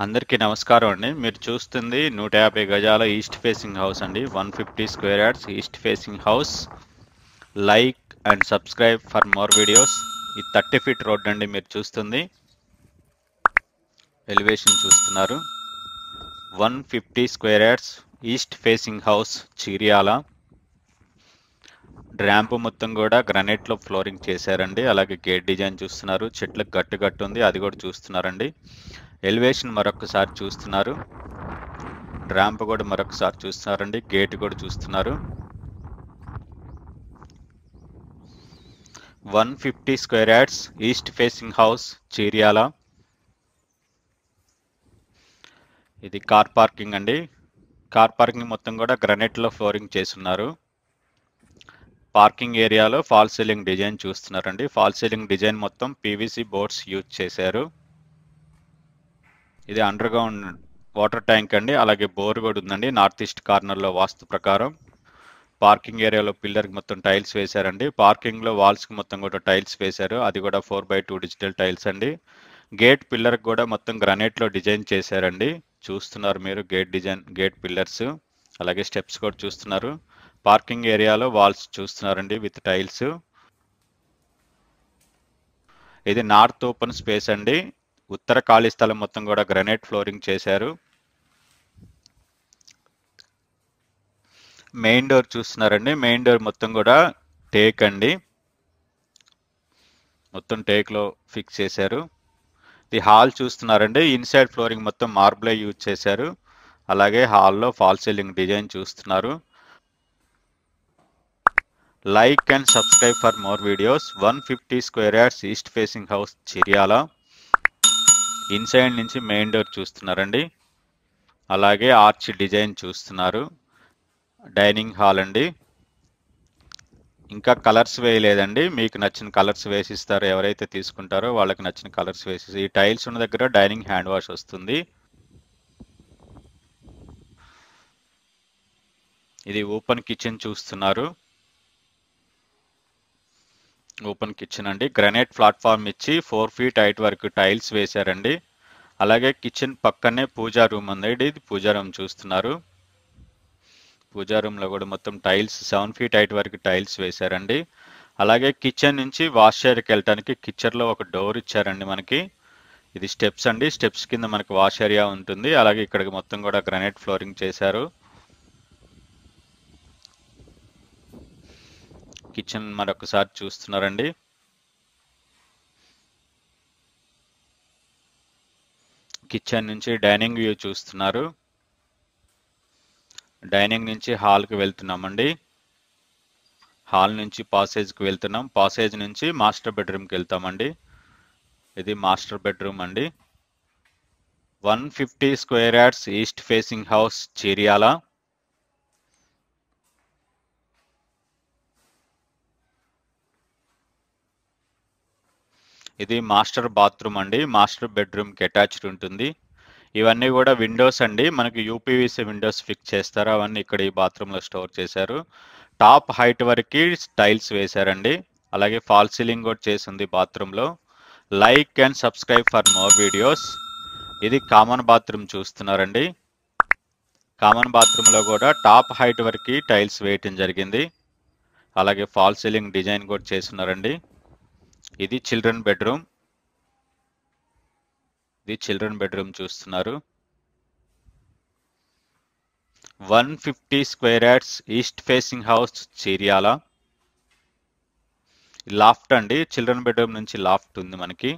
అందరికీ నమస్కారం అండి. మీరు చూస్తుంది 150 గజాల ఈస్ట్ ఫేసింగ్ హౌస్ అండి. 150 square yards east facing house. Like and subscribe for more videos. ఈ 30 ఫీట్ రోడ్ అండి మీరు చూస్తుంది. ఎలివేషన్ చూస్తున్నారు. 150 square yards east facing house Chiryala. Ramp మొత్తం కూడా గ్రానైట్ లో ఫ్లోరింగ్ చేశారండి. అలాగే గేట్ డిజైన్ చూస్తున్నారు. చెట్లకు గట్టు ఉంది, అది కూడా చూస్తున్నారండి. ఎలివేషన్ మరొకసారి చూస్తున్నారు. ర్యాంప్ కూడా మరొకసారి చూస్తున్నారండి. గేట్ కూడా చూస్తున్నారు. 150 square yards east facing house Chiryala. ఇది కార్ పార్కింగ్ అండి. కార్ పార్కింగ్ మొత్తం కూడా గ్రానైట్ లో ఫ్లోరింగ్ చేస్తున్నారు. పార్కింగ్ ఏరియాలో ఫాల్ సీలింగ్ డిజైన్ చూస్తున్నారండి. ఫాల్ సీలింగ్ డిజైన్ మొత్తం పీవీసీ బోర్డ్స్ యూజ్ చేశారు. ఇది అండర్ గ్రౌండ్ వాటర్ ట్యాంక్ అండి. అలాగే బోర్ కూడా ఉందండి నార్త్ ఈస్ట్ కార్నర్ లో వాస్తు ప్రకారం. పార్కింగ్ ఏరియాలో పిల్లర్ మొత్తం టైల్స్ వేశారండి. పార్కింగ్ లో వాల్స్ కి మొత్తం కూడా టైల్స్ వేశారు. అది కూడా 4x2 డిజిటల్ టైల్స్ అండి. గేట్ పిల్లర్ కూడా మొత్తం గ్రానైట్ లో డిజైన్ చేశారండి. చూస్తున్నారు మీరు గేట్ డిజైన్, గేట్ పిల్లర్స్, అలాగే స్టెప్స్ కూడా చూస్తున్నారు. పార్కింగ్ ఏరియాలో వాల్స్ చూస్తున్నారండి విత్ టైల్స్. ఇది నార్త్ ఓపెన్ స్పేస్ అండి. ఉత్తర ఖాళీ స్థలం మొత్తం కూడా గ్రానైట్ ఫ్లోరింగ్ చేశారు. మెయిన్ డోర్ చూస్తున్నారండి. మెయిన్ డోర్ మొత్తం కూడా టేక్ అండి. మొత్తం టేక్ లో ఫిక్స్ చేశారు. ఇది హాల్ చూస్తున్నారండి. ఇన్సైడ్ ఫ్లోరింగ్ మొత్తం మార్బుల్ యూజ్ చేశారు. అలాగే హాల్లో ఫాల్ సీలింగ్ డిజైన్ చూస్తున్నారు. Like and subscribe for more videos. 150 square yards east facing house Chiryala. Inside నుంచి మెయిన్ డోర్ చూస్తున్నారండి. అలాగే ఆర్చ్ డిజైన్ చూస్తున్నారు. డైనింగ్ హాల్ అండి. ఇంకా కలర్స్ వేయలేదండి. మీకు నచ్చిన కలర్స్ వేసిస్తారు. ఎవరైతే తీసుకుంటారో వాళ్ళకి నచ్చిన కలర్స్ వేసి, ఈ టైల్స్ ఉన్న దగ్గర డైనింగ్ హ్యాండ్ వాష్ వస్తుంది. ఇది ఓపెన్ కిచెన్ చూస్తున్నారు. ఓపెన్ కిచెన్ అండి. గ్రానైట్ ప్లాట్ఫామ్ ఇచ్చి 4 ఫీట్ హైట్ వరకు టైల్స్ వేశారండి. అలాగే కిచెన్ పక్కనే పూజా రూమ్ ఉంది. ఇది పూజా రూమ్ చూస్తున్నారు. పూజా రూమ్ లో కూడా మొత్తం టైల్స్ 7 ఫీట్ హైట్ వరకు టైల్స్ వేశారండి. అలాగే కిచెన్ నుంచి వాష్ ఏరియాకి వెళ్ళడానికి కిచెన్ లో ఒక డోర్ ఇచ్చారండి మనకి. ఇది స్టెప్స్ అండి. స్టెప్స్ కింద మనకి వాష్ ఏరియా ఉంటుంది. అలాగే ఇక్కడ మొత్తం కూడా గ్రానైట్ ఫ్లోరింగ్ చేశారు. కిచెన్ మరొకసారి చూస్తున్నారండి. కిచెన్ నుంచి డైనింగ్ వ్యూ చూస్తున్నారు. డైనింగ్ నుంచి హాల్కి వెళ్తున్నామండి. హాల్ నుంచి పాసేజ్కి వెళ్తున్నాం. పాసేజ్ నుంచి మాస్టర్ బెడ్రూమ్కి వెళ్తామండి. ఇది మాస్టర్ బెడ్రూమ్ అండి. 150 square yards east facing house Chiryala. ఇది మాస్టర్ బాత్రూమ్ అండి. మాస్టర్ బెడ్రూమ్కి అటాచ్డ్ ఉంటుంది. ఇవన్నీ కూడా విండోస్ అండి. మనకి యూపీవీసీ విండోస్ ఫిక్స్ చేస్తారు. అవన్నీ ఇక్కడ ఈ బాత్రూంలో స్టోర్ చేశారు. టాప్ హైట్ వరకు టైల్స్ వేశారండి. అలాగే ఫాల్ సీలింగ్ కూడా చేసింది బాత్రూంలో. Like and subscribe for more videos. ఇది కామన్ బాత్రూమ్ చూస్తున్నారండి. కామన్ బాత్రూంలో కూడా టాప్ హైట్ వరకు టైల్స్ వేయటం జరిగింది. అలాగే ఫాల్ సీలింగ్ డిజైన్ కూడా చేస్తున్నారండి. ఇది చిల్డ్రన్ బెడ్రూమ్. ఇది చిల్డ్రన్ బెడ్రూమ్ చూస్తున్నారు. 150 square yards east facing house Chiryala. Laughed అండి. చిల్డ్రన్ బెడ్రూమ్ నుంచి లాఫ్ట్ ఉంది మనకి.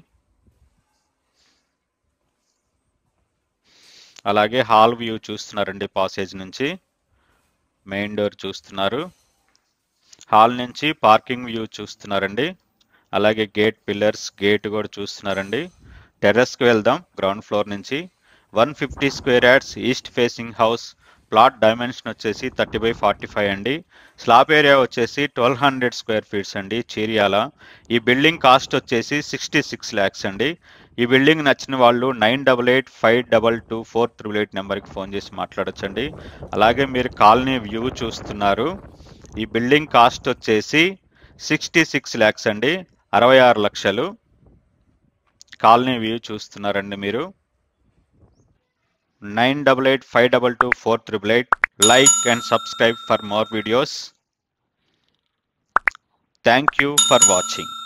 అలాగే హాల్ వ్యూ చూస్తున్నారండి. పాసేజ్ నుంచి మెయిన్ డోర్ చూస్తున్నారు. హాల్ నుంచి పార్కింగ్ వ్యూ చూస్తున్నారండి. అలాగే గేట్ పిల్లర్స్, గేట్ కూడా చూస్తున్నారండి. టెర్రస్కి వెళ్దాం. గ్రౌండ్ ఫ్లోర్ నుంచి 150 square yards east facing house. Plot dimension వచ్చేసి 30x45 అండి. స్లాబ్ ఏరియా వచ్చేసి 1200 స్క్వేర్ ఫీట్స్ అండి చిర్యాల. ఈ బిల్డింగ్ కాస్ట్ వచ్చేసి 66 lakhs అండి. ఈ బిల్డింగ్ నచ్చిన వాళ్ళు 9885222488 నెంబర్కి ఫోన్ చేసి మాట్లాడొచ్చండి. అలాగే మీరు కాలనీ వ్యూ చూస్తున్నారు. ఈ బిల్డింగ్ కాస్ట్ వచ్చేసి 66 lakhs అండి. 66 లక్షలు. కాలనీ వ్యూ చూస్తున్నారండి మీరు. 9885224888. Like and subscribe for more videos. Thank you for watching.